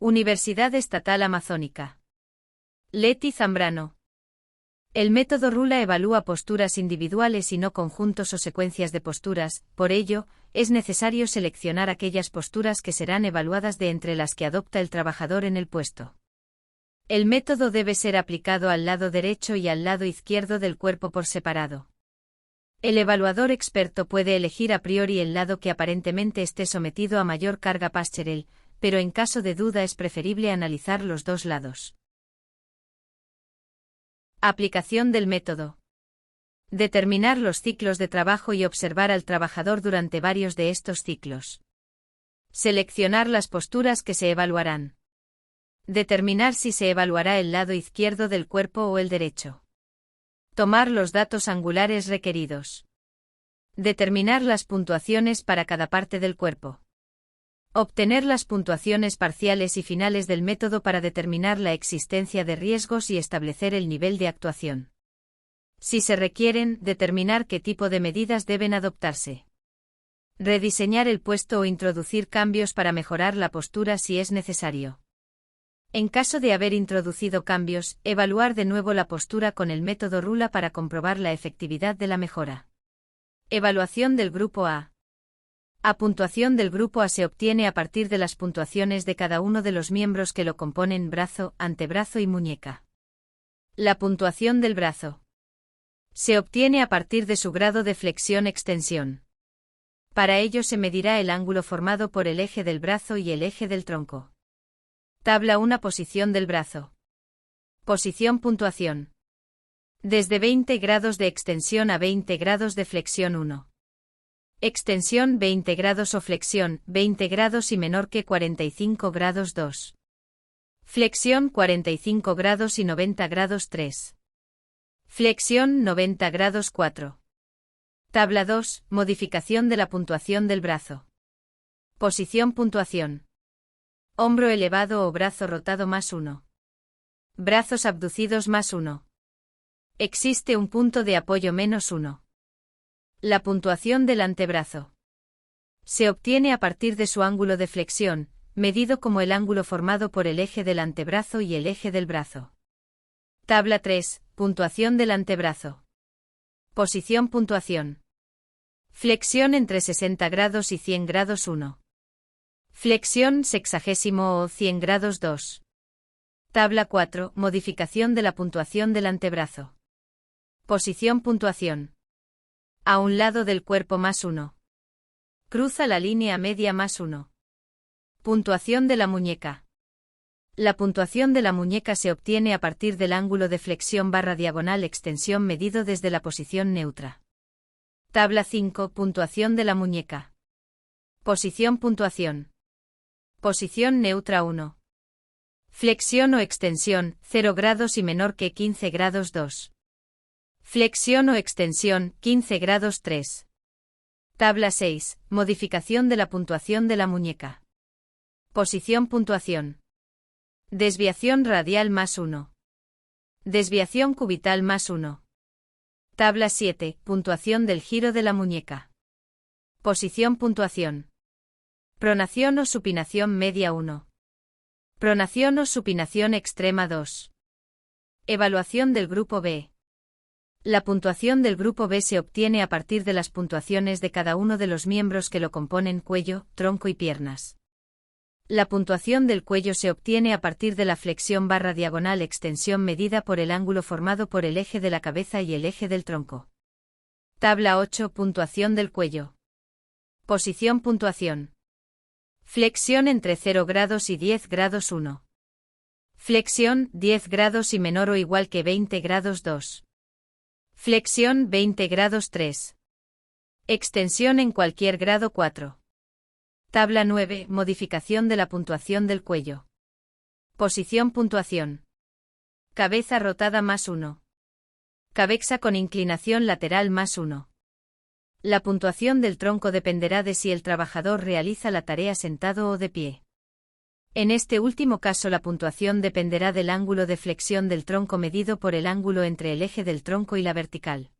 Universidad Estatal Amazónica. Leti Zambrano. El método Rula evalúa posturas individuales y no conjuntos o secuencias de posturas, por ello, es necesario seleccionar aquellas posturas que serán evaluadas de entre las que adopta el trabajador en el puesto. El método debe ser aplicado al lado derecho y al lado izquierdo del cuerpo por separado. El evaluador experto puede elegir a priori el lado que aparentemente esté sometido a mayor carga postural, pero en caso de duda es preferible analizar los dos lados. Aplicación del método. Determinar los ciclos de trabajo y observar al trabajador durante varios de estos ciclos. Seleccionar las posturas que se evaluarán. Determinar si se evaluará el lado izquierdo del cuerpo o el derecho. Tomar los datos angulares requeridos. Determinar las puntuaciones para cada parte del cuerpo. Obtener las puntuaciones parciales y finales del método para determinar la existencia de riesgos y establecer el nivel de actuación. Si se requieren, determinar qué tipo de medidas deben adoptarse. Rediseñar el puesto o introducir cambios para mejorar la postura si es necesario. En caso de haber introducido cambios, evaluar de nuevo la postura con el método Rula para comprobar la efectividad de la mejora. Evaluación del grupo A. La puntuación del grupo A se obtiene a partir de las puntuaciones de cada uno de los miembros que lo componen: brazo, antebrazo y muñeca. La puntuación del brazo se obtiene a partir de su grado de flexión-extensión. Para ello se medirá el ángulo formado por el eje del brazo y el eje del tronco. Tabla 1. Posición del brazo. Posición. Puntuación. Desde 20 grados de extensión a 20 grados de flexión 1. Extensión 20 grados o flexión 20 grados y menor que 45 grados 2. Flexión 45 grados y 90 grados 3. Flexión 90 grados 4. Tabla 2. Modificación de la puntuación del brazo. Posición. Puntuación. Hombro elevado o brazo rotado más 1. Brazos abducidos más 1. Existe un punto de apoyo menos 1. La puntuación del antebrazo se obtiene a partir de su ángulo de flexión, medido como el ángulo formado por el eje del antebrazo y el eje del brazo. Tabla 3. Puntuación del antebrazo. Posición. Puntuación. Flexión entre 60 grados y 100 grados 1. Flexión 60 o 100 grados 2. Tabla 4. Modificación de la puntuación del antebrazo. Posición. Puntuación. A un lado del cuerpo más 1. Cruza la línea media más 1. Puntuación de la muñeca. La puntuación de la muñeca se obtiene a partir del ángulo de flexión / diagonal extensión medido desde la posición neutra. Tabla 5. Puntuación de la muñeca. Posición. Puntuación. Posición neutra 1. Flexión o extensión 0 grados y menor que 15 grados 2. Flexión o extensión 15 grados 3. Tabla 6. Modificación de la puntuación de la muñeca. Posición. Puntuación. Desviación radial más 1. Desviación cubital más 1. Tabla 7. Puntuación del giro de la muñeca. Posición. Puntuación. Pronación o supinación media 1. Pronación o supinación extrema 2. Evaluación del grupo B. La puntuación del grupo B se obtiene a partir de las puntuaciones de cada uno de los miembros que lo componen: cuello, tronco y piernas. La puntuación del cuello se obtiene a partir de la flexión / diagonal extensión medida por el ángulo formado por el eje de la cabeza y el eje del tronco. Tabla 8. Puntuación del cuello. Posición. Puntuación. Flexión entre 0 grados y 10 grados 1. Flexión 10 grados y menor o igual que 20 grados 2. Flexión 20 grados 3. Extensión en cualquier grado 4. Tabla 9. Modificación de la puntuación del cuello. Posición. Puntuación. Cabeza rotada más 1. Cabeza con inclinación lateral más 1. La puntuación del tronco dependerá de si el trabajador realiza la tarea sentado o de pie. En este último caso la puntuación dependerá del ángulo de flexión del tronco medido por el ángulo entre el eje del tronco y la vertical.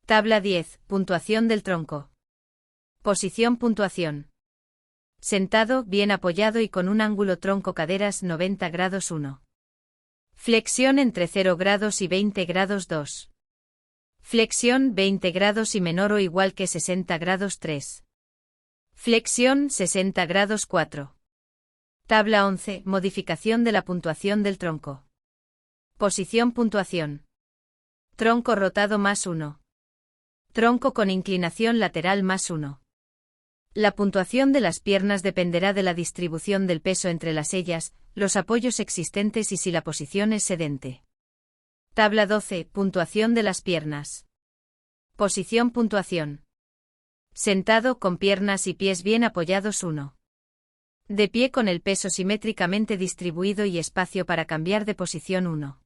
Tabla 10. Puntuación del tronco. Posición. Puntuación. Sentado, bien apoyado y con un ángulo tronco-caderas 90 grados 1. Flexión entre 0 grados y 20 grados 2. Flexión 20 grados y menor o igual que 60 grados 3. Flexión 60 grados 4. Tabla 11. Modificación de la puntuación del tronco. Posición puntuación. Tronco rotado más 1. Tronco con inclinación lateral más 1. La puntuación de las piernas dependerá de la distribución del peso entre las ellas, los apoyos existentes y si la posición es sedente. Tabla 12. Puntuación de las piernas. Posición puntuación. Sentado con piernas y pies bien apoyados 1. De pie con el peso simétricamente distribuido y espacio para cambiar de posición 1.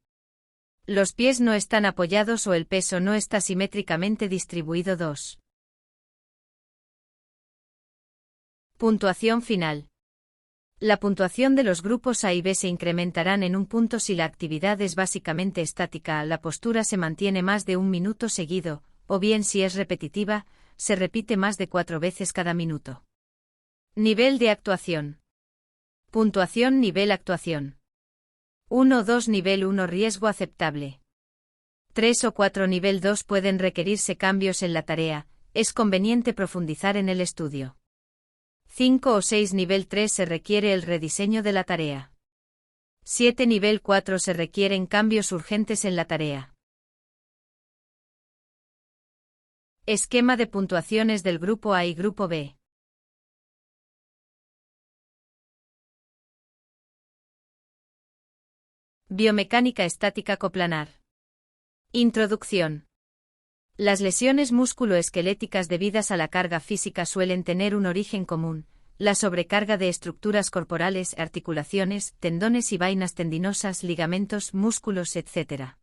Los pies no están apoyados o el peso no está simétricamente distribuido 2. Puntuación final. La puntuación de los grupos A y B se incrementarán en un punto si la actividad es básicamente estática, la postura se mantiene más de un minuto seguido, o bien si es repetitiva, se repite más de 4 veces cada minuto. Nivel de actuación. Puntuación nivel actuación. 1-2 nivel 1 riesgo aceptable. 3 o 4 nivel 2 pueden requerirse cambios en la tarea, es conveniente profundizar en el estudio. 5 o 6 nivel 3 se requiere el rediseño de la tarea. 7 nivel 4 se requieren cambios urgentes en la tarea. Esquema de puntuaciones del grupo A y grupo B. Biomecánica estática coplanar. Introducción. Las lesiones musculoesqueléticas debidas a la carga física suelen tener un origen común, la sobrecarga de estructuras corporales, articulaciones, tendones y vainas tendinosas, ligamentos, músculos, etc.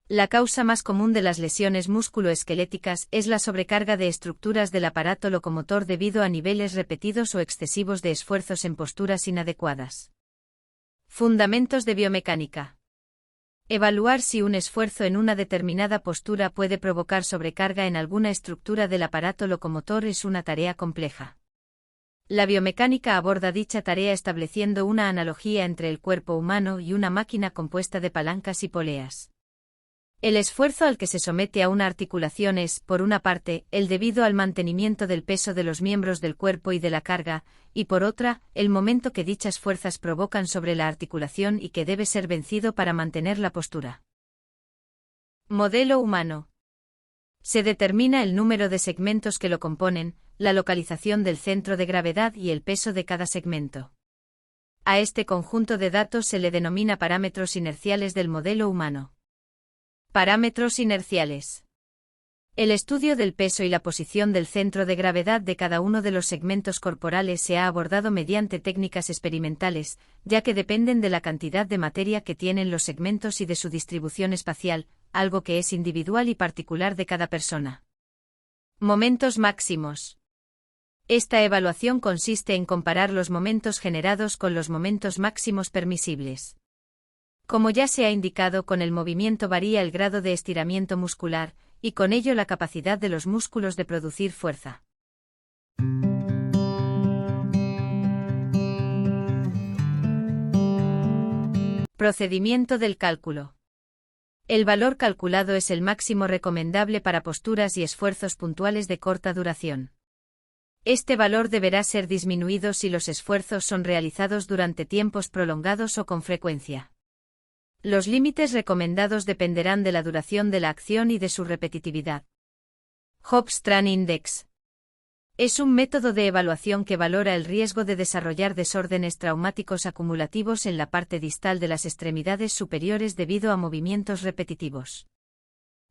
La causa más común de las lesiones musculoesqueléticas es la sobrecarga de estructuras del aparato locomotor debido a niveles repetidos o excesivos de esfuerzos en posturas inadecuadas. Fundamentos de biomecánica. Evaluar si un esfuerzo en una determinada postura puede provocar sobrecarga en alguna estructura del aparato locomotor es una tarea compleja. La biomecánica aborda dicha tarea estableciendo una analogía entre el cuerpo humano y una máquina compuesta de palancas y poleas. El esfuerzo al que se somete a una articulación es, por una parte, el debido al mantenimiento del peso de los miembros del cuerpo y de la carga, y por otra, el momento que dichas fuerzas provocan sobre la articulación y que debe ser vencido para mantener la postura. Modelo humano. Se determina el número de segmentos que lo componen, la localización del centro de gravedad y el peso de cada segmento. A este conjunto de datos se le denomina parámetros inerciales del modelo humano. Parámetros inerciales. El estudio del peso y la posición del centro de gravedad de cada uno de los segmentos corporales se ha abordado mediante técnicas experimentales, ya que dependen de la cantidad de materia que tienen los segmentos y de su distribución espacial, algo que es individual y particular de cada persona. Momentos máximos. Esta evaluación consiste en comparar los momentos generados con los momentos máximos permisibles. Como ya se ha indicado, con el movimiento varía el grado de estiramiento muscular, y con ello la capacidad de los músculos de producir fuerza. Procedimiento del cálculo. El valor calculado es el máximo recomendable para posturas y esfuerzos puntuales de corta duración. Este valor deberá ser disminuido si los esfuerzos son realizados durante tiempos prolongados o con frecuencia. Los límites recomendados dependerán de la duración de la acción y de su repetitividad. Hobbs-Strand Index. Es un método de evaluación que valora el riesgo de desarrollar desórdenes traumáticos acumulativos en la parte distal de las extremidades superiores debido a movimientos repetitivos.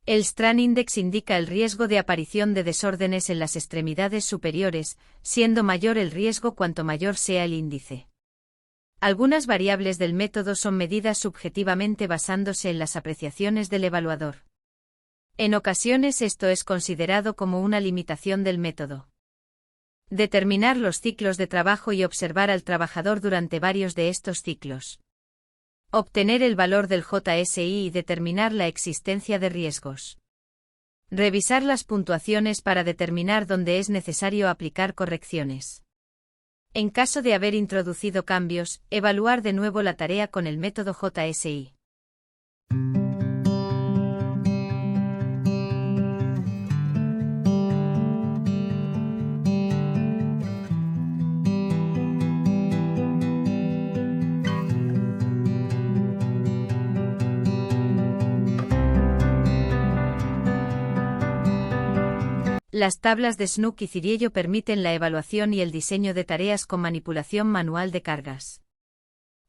El Strand Index indica el riesgo de aparición de desórdenes en las extremidades superiores, siendo mayor el riesgo cuanto mayor sea el índice. Algunas variables del método son medidas subjetivamente basándose en las apreciaciones del evaluador. En ocasiones esto es considerado como una limitación del método. Determinar los ciclos de trabajo y observar al trabajador durante varios de estos ciclos. Obtener el valor del JSI y determinar la existencia de riesgos. Revisar las puntuaciones para determinar dónde es necesario aplicar correcciones. En caso de haber introducido cambios, evaluar de nuevo la tarea con el método JSI. Las tablas de Snook y Ciriello permiten la evaluación y el diseño de tareas con manipulación manual de cargas.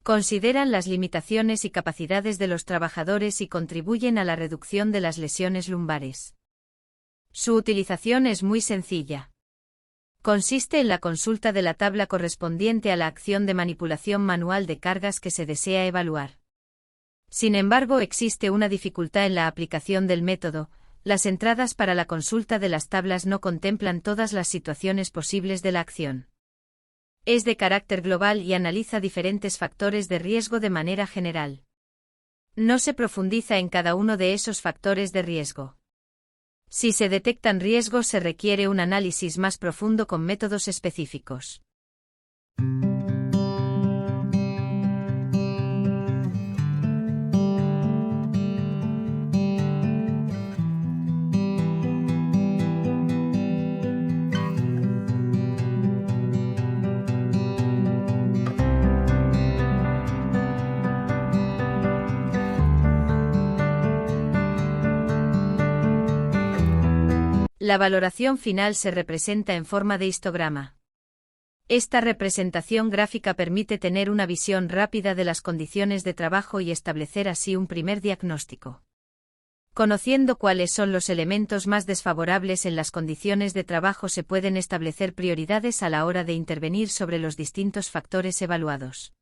Consideran las limitaciones y capacidades de los trabajadores y contribuyen a la reducción de las lesiones lumbares. Su utilización es muy sencilla. Consiste en la consulta de la tabla correspondiente a la acción de manipulación manual de cargas que se desea evaluar. Sin embargo, existe una dificultad en la aplicación del método. Las entradas para la consulta de las tablas no contemplan todas las situaciones posibles de la acción. Es de carácter global y analiza diferentes factores de riesgo de manera general. No se profundiza en cada uno de esos factores de riesgo. Si se detectan riesgos, se requiere un análisis más profundo con métodos específicos. La valoración final se representa en forma de histograma. Esta representación gráfica permite tener una visión rápida de las condiciones de trabajo y establecer así un primer diagnóstico. Conociendo cuáles son los elementos más desfavorables en las condiciones de trabajo, se pueden establecer prioridades a la hora de intervenir sobre los distintos factores evaluados.